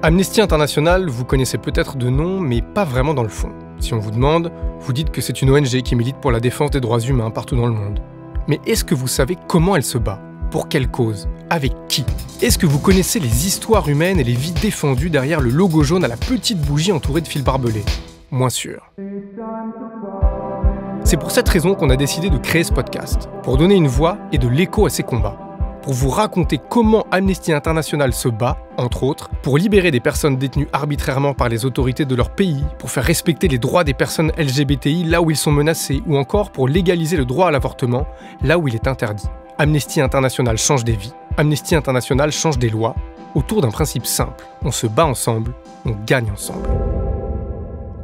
Amnesty International, vous connaissez peut-être de nom, mais pas vraiment dans le fond. Si on vous demande, vous dites que c'est une ONG qui milite pour la défense des droits humains partout dans le monde. Mais est-ce que vous savez comment elle se bat ? Pour quelle cause ? Avec qui ? Est-ce que vous connaissez les histoires humaines et les vies défendues derrière le logo jaune à la petite bougie entourée de fils barbelés ? Moins sûr. C'est pour cette raison qu'on a décidé de créer ce podcast, pour donner une voix et de l'écho à ces combats. Pour vous raconter comment Amnesty International se bat, entre autres, pour libérer des personnes détenues arbitrairement par les autorités de leur pays, pour faire respecter les droits des personnes LGBTI là où ils sont menacés, ou encore pour légaliser le droit à l'avortement là où il est interdit. Amnesty International change des vies, Amnesty International change des lois, autour d'un principe simple, on se bat ensemble, on gagne ensemble.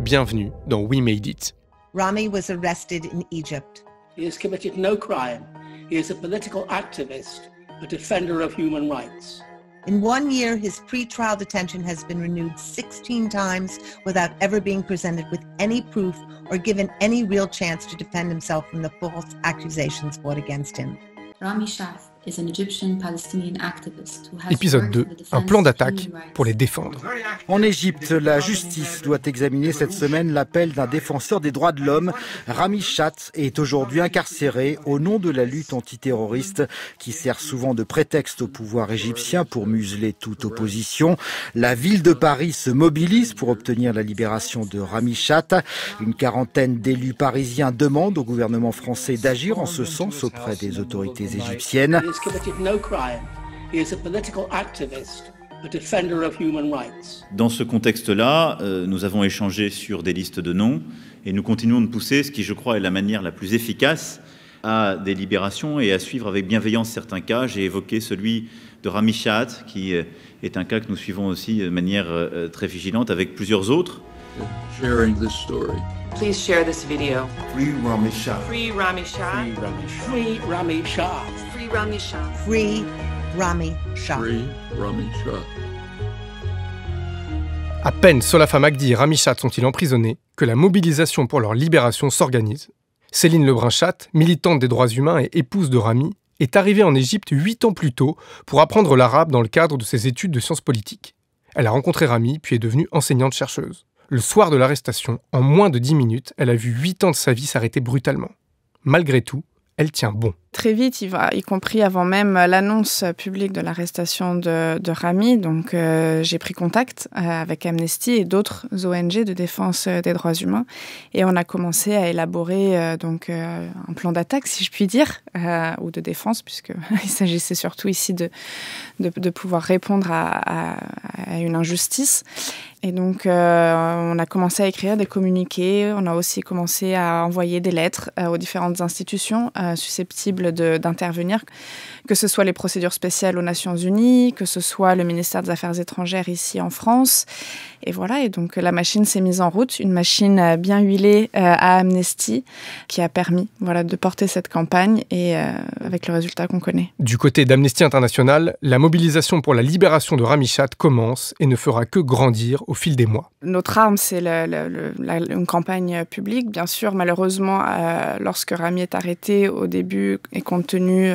Bienvenue dans We Made It. Rami was arrested in Egypt. He has committed no crime. He is a political activist, a defender of human rights. In 1 year, his pre-trial detention has been renewed 16 times without ever being presented with any proof or given any real chance to defend himself from the false accusations brought against him. Rami Shath is an Egyptian-Palestinian activist who has Épisode 2, worked for the un plan defense of d'attaque human rights. pour les défendre. En Égypte, la justice doit examiner cette semaine l'appel d'un défenseur des droits de l'homme. Rami Shath est aujourd'hui incarcéré au nom de la lutte antiterroriste qui sert souvent de prétexte au pouvoir égyptien pour museler toute opposition. La ville de Paris se mobilise pour obtenir la libération de Rami Shath. Une quarantaine d'élus parisiens demandent au gouvernement français d'agir en ce sens auprès des autorités égyptiennes. He has committed no crime. He is a political activist, a defender of human rights. Dans ce contexte-là, nous avons échangé sur des listes de noms et nous continuons de pousser ce qui, je crois, est la manière la plus efficace à des libérations et à suivre avec bienveillance certains cas. J'ai évoqué celui de Rami Shath, qui est un cas que nous suivons aussi de manière très vigilante avec plusieurs autres. Sharing this story. Please share this video. Free Rami Shath. Free Rami Shath. Free Rami Shath. Free Rami Shath. Free Rami Shath. Free Rami Shath. À peine Solafa Magdi et Rami Shath sont-ils emprisonnés que la mobilisation pour leur libération s'organise. Céline Lebrun-Chatte, militante des droits humains et épouse de Rami, est arrivée en Égypte 8 ans plus tôt pour apprendre l'arabe dans le cadre de ses études de sciences politiques. Elle a rencontré Rami puis est devenue enseignante-chercheuse. Le soir de l'arrestation, en moins de 10 minutes, elle a vu 8 ans de sa vie s'arrêter brutalement. Malgré tout, elle tient bon. Très vite, y compris avant même l'annonce publique de l'arrestation de Rami. Donc, j'ai pris contact avec Amnesty et d'autres ONG de défense des droits humains. Et on a commencé à élaborer un plan d'attaque, si je puis dire, ou de défense, puisqu'il s'agissait surtout ici de pouvoir répondre à une injustice. Et donc, on a commencé à écrire des communiqués. On a aussi commencé à envoyer des lettres aux différentes institutions susceptibles d'intervenir, que ce soit les procédures spéciales aux Nations Unies, que ce soit le ministère des Affaires étrangères ici en France. Et voilà, et donc la machine s'est mise en route, une machine bien huilée à Amnesty qui a permis de porter cette campagne et avec le résultat qu'on connaît. Du côté d'Amnesty International, la mobilisation pour la libération de Rami Shath commence et ne fera que grandir au fil des mois. Notre arme, c'est une campagne publique. Bien sûr, malheureusement, lorsque Rami est arrêté au début, et compte tenu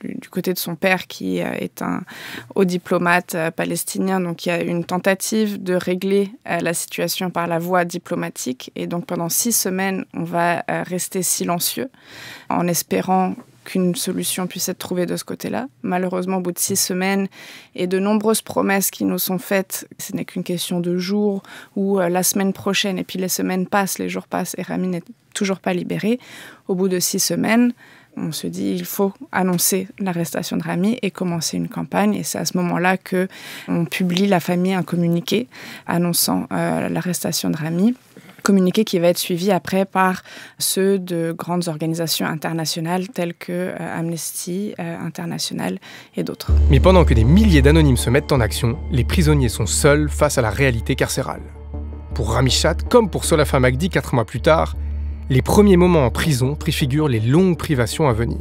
du côté de son père qui est un haut diplomate palestinien, donc il y a une tentative de régler la situation par la voie diplomatique. Et donc pendant 6 semaines, on va rester silencieux en espérant qu'une solution puisse être trouvée de ce côté-là. Malheureusement, au bout de 6 semaines et de nombreuses promesses qui nous sont faites, ce n'est qu'une question de jours ou la semaine prochaine, et puis les semaines passent, les jours passent et Rami n'est toujours pas libéré. Au bout de 6 semaines, on se dit il faut annoncer l'arrestation de Rami et commencer une campagne. Et c'est à ce moment-là qu'on publie, la famille, un communiqué annonçant l'arrestation de Rami. Communiqué qui va être suivi après par ceux de grandes organisations internationales telles que Amnesty International et d'autres. Mais pendant que des milliers d'anonymes se mettent en action, les prisonniers sont seuls face à la réalité carcérale. Pour Rami Shath, comme pour Solafa Magdi 4 mois plus tard, les premiers moments en prison préfigurent les longues privations à venir.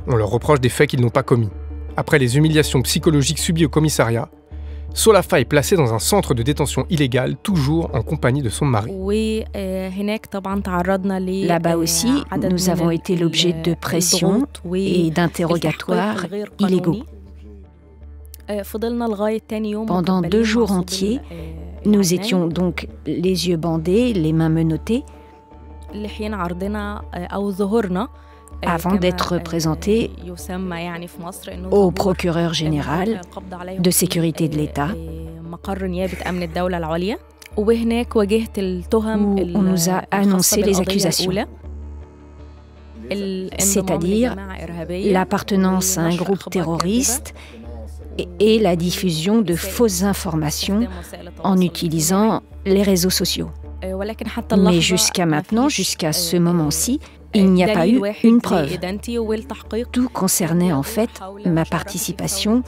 On leur reproche des faits qu'ils n'ont pas commis. Après les humiliations psychologiques subies au commissariat, Solafa est placée dans un centre de détention illégal, toujours en compagnie de son mari. Là-bas aussi, nous avons été l'objet de pressions et d'interrogatoires illégaux. Pendant 2 jours entiers, nous étions donc les yeux bandés, les mains menottées, avant d'être présentés au procureur général de sécurité de l'État, où on nous a annoncé les accusations, c'est-à-dire l'appartenance à un groupe terroriste et la diffusion de fausses informations en utilisant les réseaux sociaux. Mais jusqu'à maintenant, jusqu'à ce moment-ci, il n'y a pas eu une preuve. Tout concernait en fait ma participation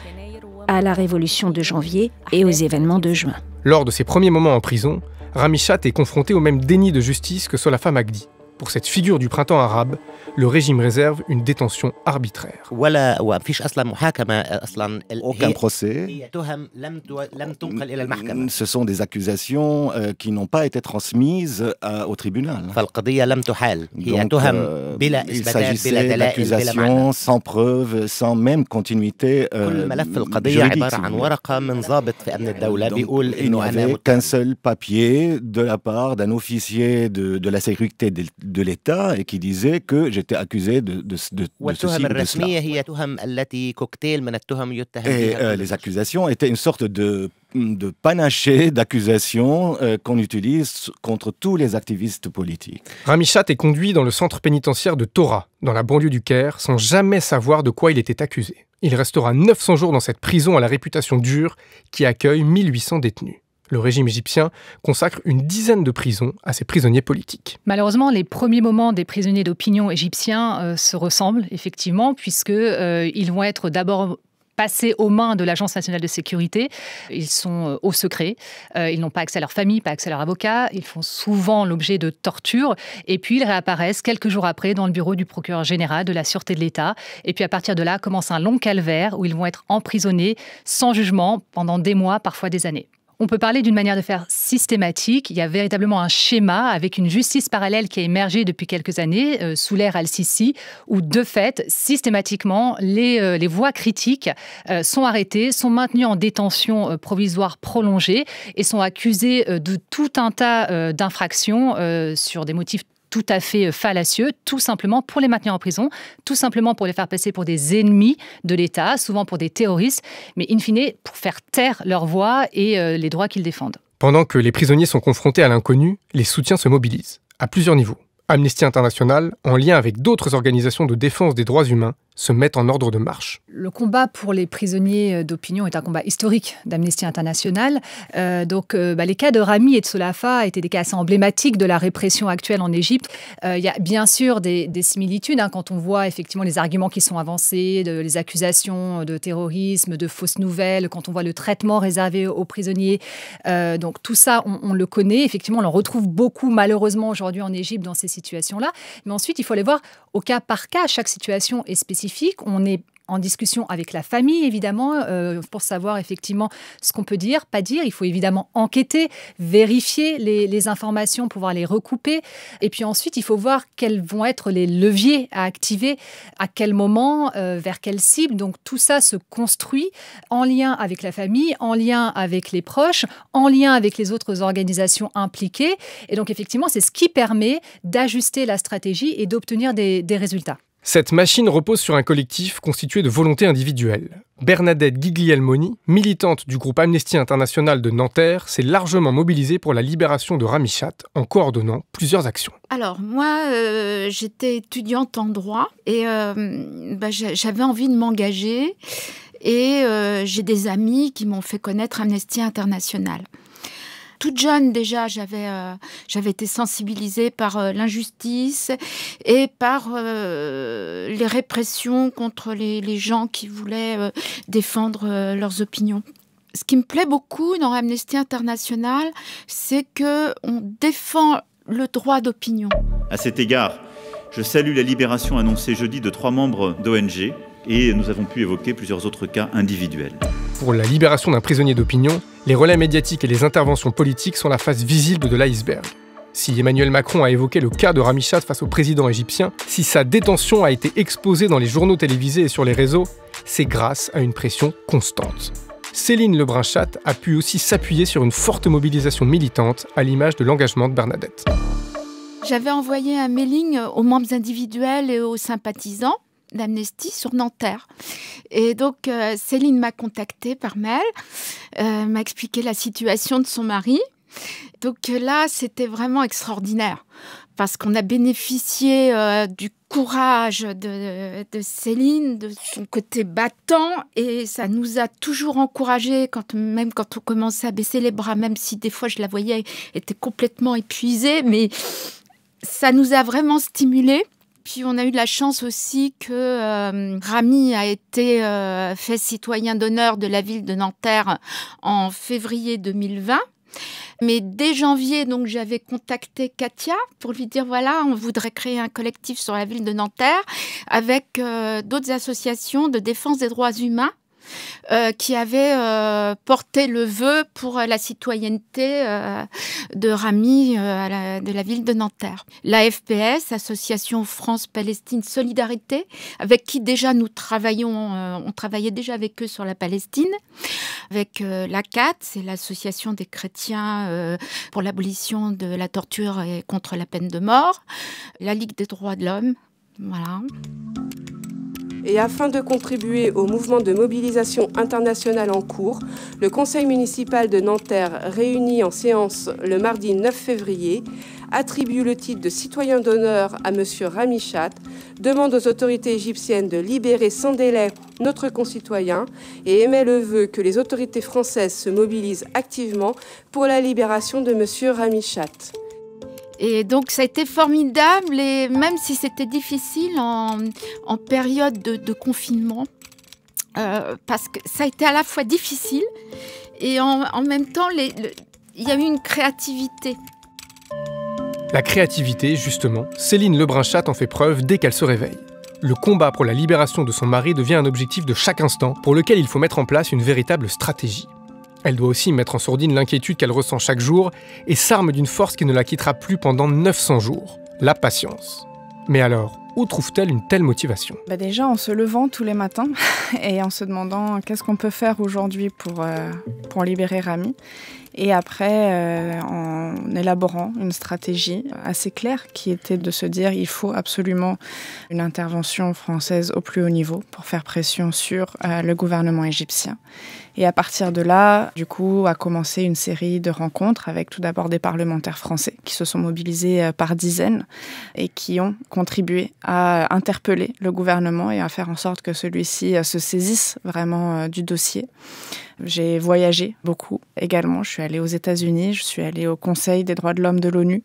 à la révolution de janvier et aux événements de juin. Lors de ses premiers moments en prison, Rami Chat est confronté au même déni de justice que Solafa Magdi. Pour cette figure du printemps arabe, le régime réserve une détention arbitraire. Aucun procès. Ce sont des accusations qui n'ont pas été transmises au tribunal. Donc, il s'agissait d'accusations sans preuve, sans même continuité juridique. Donc, il n'y avait qu'un seul papier de la part d'un officier de la sécurité de l'État et qui disait que j'étais accusé de ceci ou de cela. Et les accusations étaient une sorte de panaché d'accusations qu'on utilise contre tous les activistes politiques. Rami Chat est conduit dans le centre pénitentiaire de Tora, dans la banlieue du Caire, sans jamais savoir de quoi il était accusé. Il restera 900 jours dans cette prison à la réputation dure qui accueille 1800 détenus. Le régime égyptien consacre une dizaine de prisons à ses prisonniers politiques. Malheureusement, les premiers moments des prisonniers d'opinion égyptiens se ressemblent, effectivement, puisqu'ils vont être d'abord passés aux mains de l'Agence nationale de sécurité. Ils sont au secret, ils n'ont pas accès à leur famille, pas accès à leur avocat, ils font souvent l'objet de tortures, et puis ils réapparaissent quelques jours après dans le bureau du procureur général de la Sûreté de l'État. Et puis à partir de là, commence un long calvaire où ils vont être emprisonnés sans jugement pendant des mois, parfois des années. On peut parler d'une manière de faire systématique. Il y a véritablement un schéma avec une justice parallèle qui a émergé depuis quelques années, sous l'ère Al-Sisi, où de fait, systématiquement, les voix critiques sont arrêtées, sont maintenues en détention provisoire prolongée et sont accusées de tout un tas d'infractions sur des motifs tout à fait fallacieux, tout simplement pour les maintenir en prison, tout simplement pour les faire passer pour des ennemis de l'État, souvent pour des terroristes, mais in fine pour faire taire leur voix et les droits qu'ils défendent. Pendant que les prisonniers sont confrontés à l'inconnu, les soutiens se mobilisent, à plusieurs niveaux. Amnesty International, en lien avec d'autres organisations de défense des droits humains, se mettent en ordre de marche. Le combat pour les prisonniers d'opinion est un combat historique d'Amnesty International. Les cas de Rami et de Solafa étaient des cas assez emblématiques de la répression actuelle en Égypte. Il y a bien sûr des similitudes quand on voit effectivement les arguments qui sont avancés, les accusations de terrorisme, de fausses nouvelles, quand on voit le traitement réservé aux prisonniers. Donc tout ça, on le connaît. Effectivement, on en retrouve beaucoup malheureusement aujourd'hui en Égypte dans ces situations-là. Mais ensuite, il faut aller voir au cas par cas. Chaque situation est spécifique. On est en discussion avec la famille, évidemment, pour savoir effectivement ce qu'on peut dire, pas dire. Il faut évidemment enquêter, vérifier les informations, pouvoir les recouper. Et puis ensuite, il faut voir quels vont être les leviers à activer, à quel moment, vers quelle cible. Donc tout ça se construit en lien avec la famille, en lien avec les proches, en lien avec les autres organisations impliquées. Et donc effectivement, c'est ce qui permet d'ajuster la stratégie et d'obtenir des résultats. Cette machine repose sur un collectif constitué de volontés individuelles. Bernadette Giglielmoni, militante du groupe Amnesty International de Nanterre, s'est largement mobilisée pour la libération de Rami Chat en coordonnant plusieurs actions. Alors moi, j'étais étudiante en droit et j'avais envie de m'engager et j'ai des amis qui m'ont fait connaître Amnesty International. Toute jeune déjà, j'avais été sensibilisée par l'injustice et par les répressions contre les gens qui voulaient défendre leurs opinions. Ce qui me plaît beaucoup dans Amnesty International, c'est qu'on défend le droit d'opinion. À cet égard, je salue la libération annoncée jeudi de 3 membres d'ONG et nous avons pu évoquer plusieurs autres cas individuels. Pour la libération d'un prisonnier d'opinion, les relais médiatiques et les interventions politiques sont la face visible de l'iceberg. Si Emmanuel Macron a évoqué le cas de Rami Chat face au président égyptien, si sa détention a été exposée dans les journaux télévisés et sur les réseaux, c'est grâce à une pression constante. Céline Lebrun-Chatte a pu aussi s'appuyer sur une forte mobilisation militante à l'image de l'engagement de Bernadette. J'avais envoyé un mailing aux membres individuels et aux sympathisants d'Amnesty sur Nanterre. Et donc, Céline m'a contactée par mail, m'a expliqué la situation de son mari. Donc là, c'était vraiment extraordinaire parce qu'on a bénéficié du courage de Céline, de son côté battant, et ça nous a toujours encouragés, même quand on commençait à baisser les bras, même si des fois je la voyais, elle était complètement épuisée, mais ça nous a vraiment stimulés. Puis on a eu de la chance aussi que Rami a été fait citoyen d'honneur de la ville de Nanterre en février 2020. Mais dès janvier, donc, j'avais contacté Katia pour lui dire, voilà, on voudrait créer un collectif sur la ville de Nanterre avec d'autres associations de défense des droits humains qui avaient porté le vœu pour la citoyenneté de Rami de la ville de Nanterre. La FPS, Association France-Palestine Solidarité, avec qui déjà nous travaillons, on travaillait déjà avec eux sur la Palestine, avec l'ACAT, c'est l'Association des chrétiens pour l'abolition de la torture et contre la peine de mort, la Ligue des droits de l'homme, voilà. Et afin de contribuer au mouvement de mobilisation internationale en cours, le Conseil municipal de Nanterre, réuni en séance le mardi 9 février, attribue le titre de citoyen d'honneur à M. Rami Chatte, demande aux autorités égyptiennes de libérer sans délai notre concitoyen et émet le vœu que les autorités françaises se mobilisent activement pour la libération de M. Rami Chatte. Et donc, ça a été formidable, et même si c'était difficile en période de confinement, parce que ça a été à la fois difficile et en même temps, il y a eu une créativité. La créativité, justement, Céline Lebrun-Chatte en fait preuve dès qu'elle se réveille. Le combat pour la libération de son mari devient un objectif de chaque instant pour lequel il faut mettre en place une véritable stratégie. Elle doit aussi mettre en sourdine l'inquiétude qu'elle ressent chaque jour et s'arme d'une force qui ne la quittera plus pendant 900 jours, la patience. Mais alors, où trouve-t-elle une telle motivation ? Déjà en se levant tous les matins et en se demandant qu'est-ce qu'on peut faire aujourd'hui pour libérer Rami. Et après, en élaborant une stratégie assez claire qui était de se dire il faut absolument une intervention française au plus haut niveau pour faire pression sur le gouvernement égyptien. Et à partir de là, du coup, a commencé une série de rencontres avec tout d'abord des parlementaires français qui se sont mobilisés par dizaines et qui ont contribué à interpeller le gouvernement et à faire en sorte que celui-ci se saisisse vraiment du dossier. J'ai voyagé beaucoup également. Je suis allée aux États-Unis, je suis allée au Conseil des droits de l'homme de l'ONU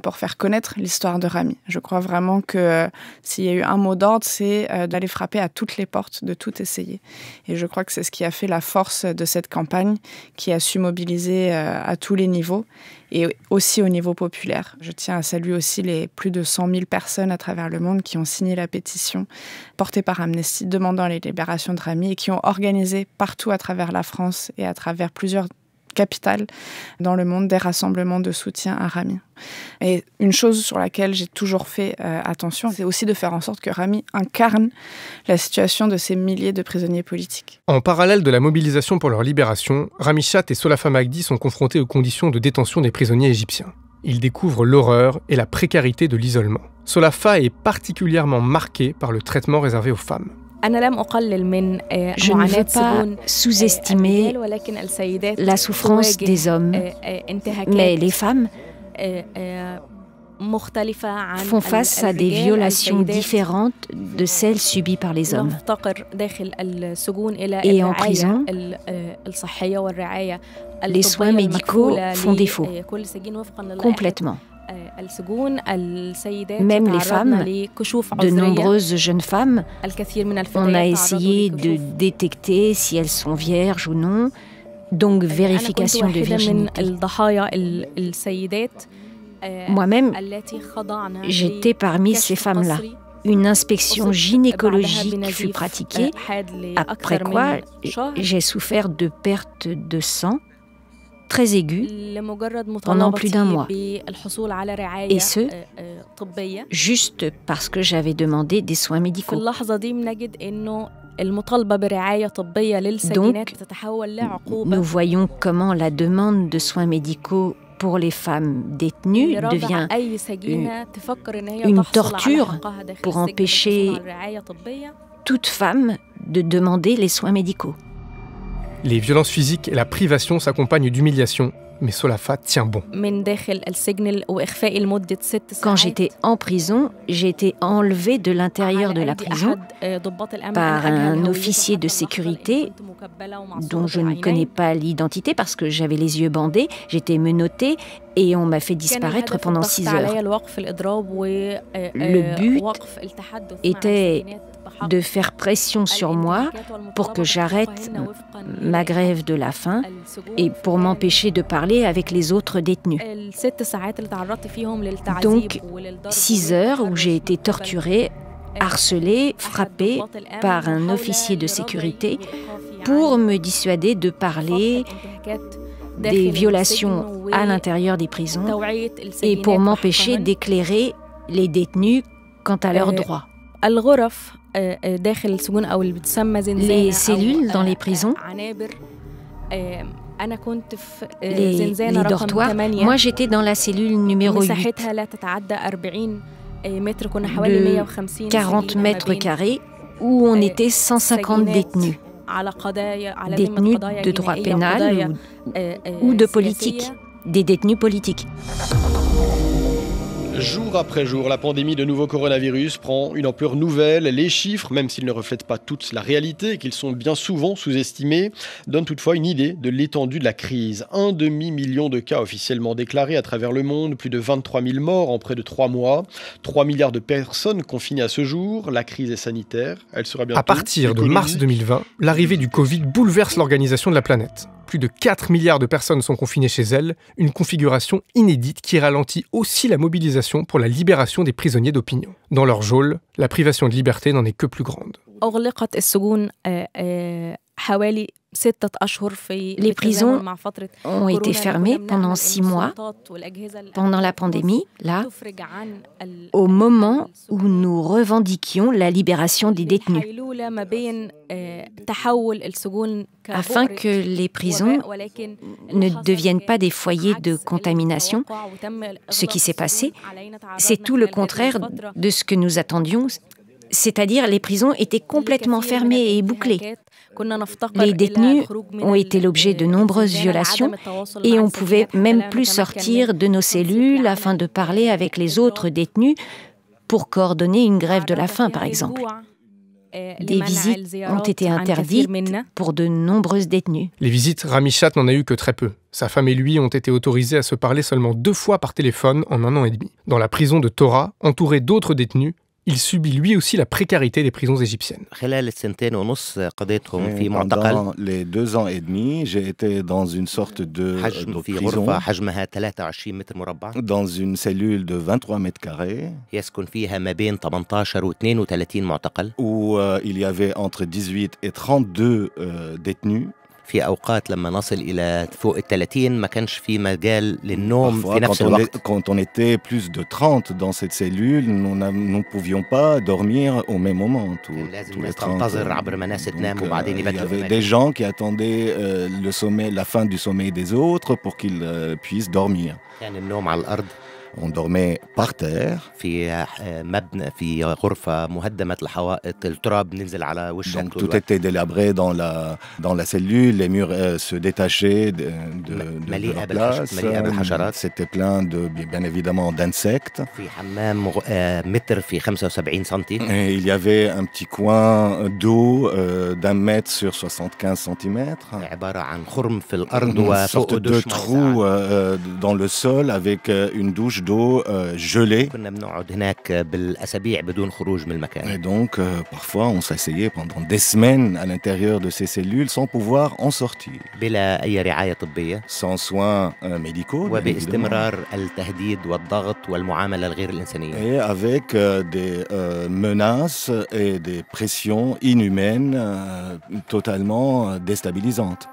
pour faire connaître l'histoire de Rami. Je crois vraiment que s'il y a eu un mot d'ordre, c'est d'aller frapper à toutes les portes, de tout essayer. Et je crois que c'est ce qui a fait la force de cette campagne, qui a su mobiliser à tous les niveaux et aussi au niveau populaire. Je tiens à saluer aussi les plus de 100 000 personnes à travers le monde qui ont signé la pétition portée par Amnesty demandant la libération de Rami et qui ont organisé partout à travers la France et à travers plusieurs capitales dans le monde des rassemblements de soutien à Rami. Et une chose sur laquelle j'ai toujours fait attention, c'est aussi de faire en sorte que Rami incarne la situation de ces milliers de prisonniers politiques. En parallèle de la mobilisation pour leur libération, Rami Chatte et Solafa Magdi sont confrontés aux conditions de détention des prisonniers égyptiens. Ils découvrent l'horreur et la précarité de l'isolement. Solafa est particulièrement marquée par le traitement réservé aux femmes. Je ne veux pas sous-estimer la souffrance des hommes, mais les femmes font face à des violations différentes de celles subies par les hommes. Et en prison, les soins médicaux font défaut, complètement. Même les femmes, de nombreuses jeunes femmes, on a essayé de détecter si elles sont vierges ou non, donc vérification de virginité. Moi-même, j'étais parmi ces femmes-là. Une inspection gynécologique fut pratiquée, après quoi j'ai souffert de perte de sang très aiguë pendant plus d'un mois. Et ce, juste parce que j'avais demandé des soins médicaux. Donc, nous voyons comment la demande de soins médicaux pour les femmes détenues devient une torture pour empêcher toute femme de demander les soins médicaux. Les violences physiques et la privation s'accompagnent d'humiliations, mais Solafa tient bon. Quand j'étais en prison, j'ai été enlevée de l'intérieur de la prison par un officier de sécurité dont je ne connais pas l'identité parce que j'avais les yeux bandés, j'étais menottée et on m'a fait disparaître pendant 6 heures. Le but était de faire pression sur moi pour que j'arrête ma grève de la faim et pour m'empêcher de parler avec les autres détenus. Donc, 6 heures où j'ai été torturée, harcelée, frappée par un officier de sécurité pour me dissuader de parler des violations à l'intérieur des prisons et pour m'empêcher d'éclairer les détenus quant à leurs droits. Les cellules dans les prisons, les dortoirs, moi j'étais dans la cellule numéro 8 de 40 mètres carrés où on était 150 détenus. Détenus de droit pénal ou de politique, des détenus politiques. Jour après jour, la pandémie de nouveau coronavirus prend une ampleur nouvelle. Les chiffres, même s'ils ne reflètent pas toute la réalité et qu'ils sont bien souvent sous-estimés, donnent toutefois une idée de l'étendue de la crise. 1,5 million de cas officiellement déclarés à travers le monde, plus de 23 000 morts en près de 3 mois, 3 milliards de personnes confinées à ce jour. La crise est sanitaire, elle sera bientôt... À partir de mars 2020, l'arrivée du Covid bouleverse l'organisation de la planète. Plus de 4 milliards de personnes sont confinées chez elles, une configuration inédite qui ralentit aussi la mobilisation pour la libération des prisonniers d'opinion. Dans leur geôle, la privation de liberté n'en est que plus grande. Les prisons ont été fermées pendant 6 mois, pendant la pandémie, là, au moment où nous revendiquions la libération des détenus, afin que les prisons ne deviennent pas des foyers de contamination. Ce qui s'est passé, c'est tout le contraire de ce que nous attendions, c'est-à-dire les prisons étaient complètement fermées et bouclées. Les détenus ont été l'objet de nombreuses violations et on ne pouvait même plus sortir de nos cellules afin de parler avec les autres détenus pour coordonner une grève de la faim, par exemple. Des visites ont été interdites pour de nombreuses détenues. Les visites, Rami Shatt n'en a eu que très peu. Sa femme et lui ont été autorisés à se parler seulement 2 fois par téléphone en 1 an et demi. Dans la prison de Tora, entouré d'autres détenus, il subit lui aussi la précarité des prisons égyptiennes. Pendant les 2 ans et demi, j'ai été dans une sorte de prison, dans une cellule de 23 mètres carrés, où il y avait entre 18 et 32 détenus. Parfois, quand on était plus de 30 dans cette cellule, nous ne pouvions pas dormir au même moment, tous les 30. Donc, il y avait des gens qui attendaient la fin du sommeil des autres pour qu'ils puissent dormir. On dormait par terre. Donc tout était délabré dans la cellule, les murs se détachaient de la place. C'était plein bien évidemment d'insectes. Et il y avait un petit coin d'eau d'1 mètre sur 75 cm. Une sorte de trou dans le sol avec une douche d'eau gelée. Et donc, parfois, on s'asseyait pendant des semaines à l'intérieur de ces cellules sans pouvoir en sortir. Sans soins médicaux, et avec des menaces et des pressions inhumaines totalement déstabilisantes.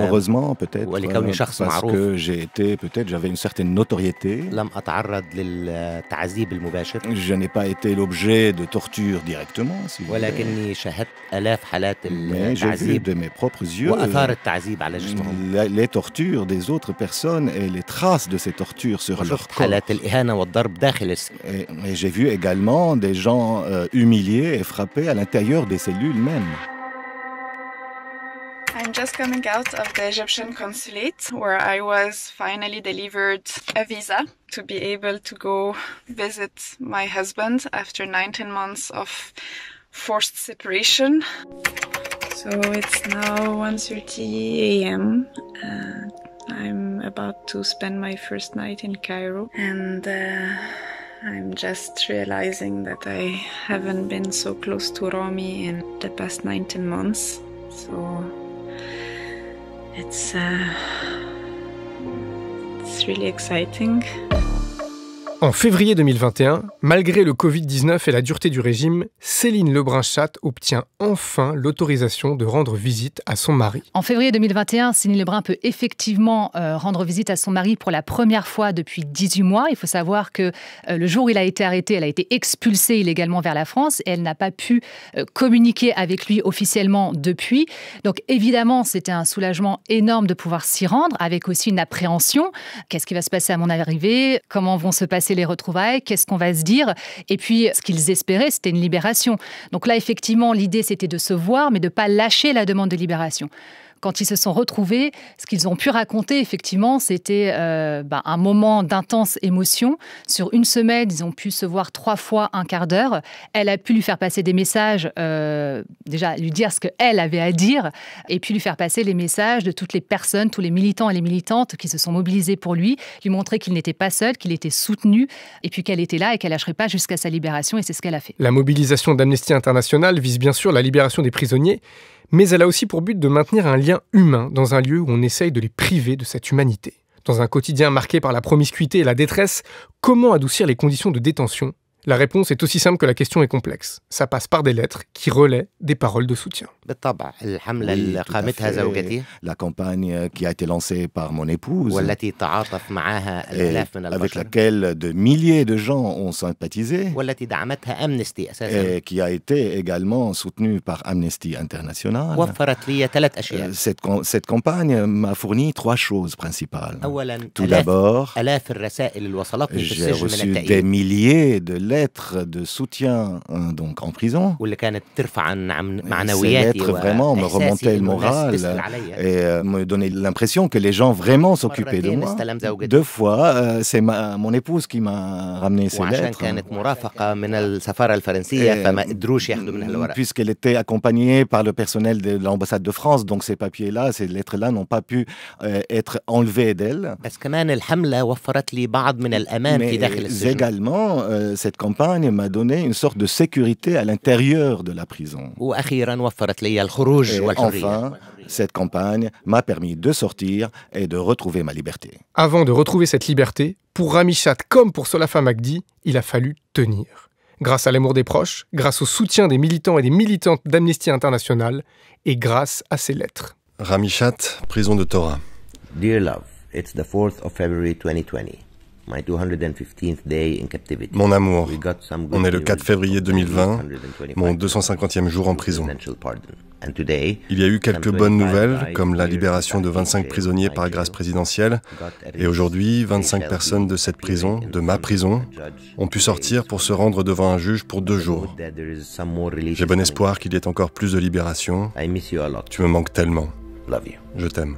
heureusement, peut-être, parce que j'avais une certaine notoriété. Je n'ai pas été l'objet de torture directement, si vous voulez. Mais j'ai vu de mes propres yeux les tortures des autres personnes et les traces de ces tortures sur leur corps. Et j'ai vu également des gens humiliés et frappés à l'intérieur des cellules même. I'm just coming out of the Egyptian consulate where I was finally delivered a visa to be able to go visit my husband after 19 months of forced separation. So it's now 1:30 a.m. I'm about to spend my first night in Cairo and I'm just realizing that I haven't been so close to Rami in the past 19 months. So it's really exciting. En février 2021, malgré le Covid-19 et la dureté du régime, Céline Lebrun-Chatte obtient enfin l'autorisation de rendre visite à son mari. En février 2021, Céline Lebrun peut effectivement rendre visite à son mari pour la première fois depuis 18 mois. Il faut savoir que le jour où il a été arrêté, elle a été expulsée illégalement vers la France et elle n'a pas pu communiquer avec lui officiellement depuis. Donc évidemment, c'était un soulagement énorme de pouvoir s'y rendre, avec aussi une appréhension. Qu'est-ce qui va se passer à mon arrivée? Comment vont se passer les retrouvailles, qu'est-ce qu'on va se dire? Et puis, ce qu'ils espéraient, c'était une libération. Donc là, effectivement, l'idée, c'était de se voir, mais de ne pas lâcher la demande de libération. Quand ils se sont retrouvés, ce qu'ils ont pu raconter, effectivement, c'était un moment d'intense émotion. Sur une semaine, ils ont pu se voir 3 fois un quart d'heure. Elle a pu lui faire passer des messages, déjà lui dire ce qu'elle avait à dire, et puis lui faire passer les messages de toutes les personnes, tous les militants et les militantes qui se sont mobilisés pour lui montrer qu'il n'était pas seul, qu'il était soutenu, et puis qu'elle était là et qu'elle ne lâcherait pas jusqu'à sa libération, et c'est ce qu'elle a fait. La mobilisation d'Amnesty International vise bien sûr la libération des prisonniers, mais elle a aussi pour but de maintenir un lien humain dans un lieu où on essaye de les priver de cette humanité. Dans un quotidien marqué par la promiscuité et la détresse, comment adoucir les conditions de détention? La réponse est aussi simple que la question est complexe. Ça passe par des lettres qui relaient des paroles de soutien. La campagne qui a été lancée par mon épouse, avec laquelle de milliers de gens ont sympathisé, et qui a été également soutenue par Amnesty International. Cette campagne m'a fourni 3 choses principales. Tout d'abord, j'ai reçu des milliers de lettres de soutien donc en prison. Ces lettres vraiment me remontaient le moral et me donnaient l'impression que les gens vraiment s'opcupaient de moi. 2 fois, c'est mon épouse qui m'a ramené ces lettres. Puisqu'elle était accompagnée par le personnel de l'ambassade de France, donc ces papiers-là, ces lettres-là n'ont pas pu être enlevées d'elle. Mais également, cette campagne m'a donné une sorte de sécurité à l'intérieur de la prison. Et enfin, cette campagne m'a permis de sortir et de retrouver ma liberté. Avant de retrouver cette liberté, pour Rami Chatte comme pour Solafa Magdi, il a fallu tenir. Grâce à l'amour des proches, grâce au soutien des militants et des militantes d'Amnesty International et grâce à ses lettres. Rami Chatte, prison de Tora. Dear love, it's the 4th of February 2020. My 215th day in captivity. Mon amour, on est le 4 février 2020, mon 250e jour en prison. Il y a eu quelques bonnes nouvelles, comme la libération de 25 prisonniers par grâce présidentielle. Et aujourd'hui, 25 personnes de cette prison, de ma prison, ont pu sortir pour se rendre devant un juge pour 2 jours. J'ai bon espoir qu'il y ait encore plus de libération. Tu me manques tellement. Je t'aime.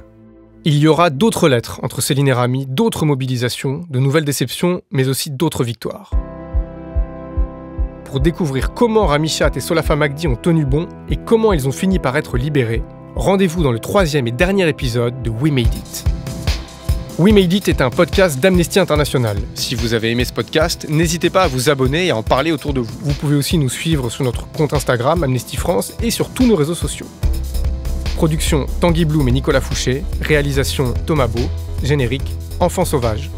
Il y aura d'autres lettres entre Céline et Rami, d'autres mobilisations, de nouvelles déceptions, mais aussi d'autres victoires. Pour découvrir comment Rami Chatte et Solafa Magdi ont tenu bon et comment ils ont fini par être libérés, rendez-vous dans le 3e et dernier épisode de We Made It. We Made It est un podcast d'Amnesty International. Si vous avez aimé ce podcast, n'hésitez pas à vous abonner et à en parler autour de vous. Vous pouvez aussi nous suivre sur notre compte Instagram, Amnesty France, et sur tous nos réseaux sociaux. Production Tanguy Bloom et Nicolas Fouché, réalisation Thomas Beau, générique Enfants sauvages,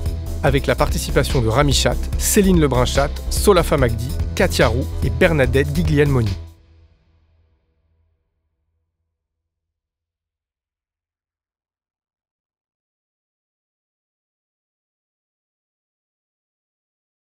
avec la participation de Rami Chatte, Céline Lebrun-Chatte, Solafa Magdi, Katia Roux et Bernadette Guiglielmoni.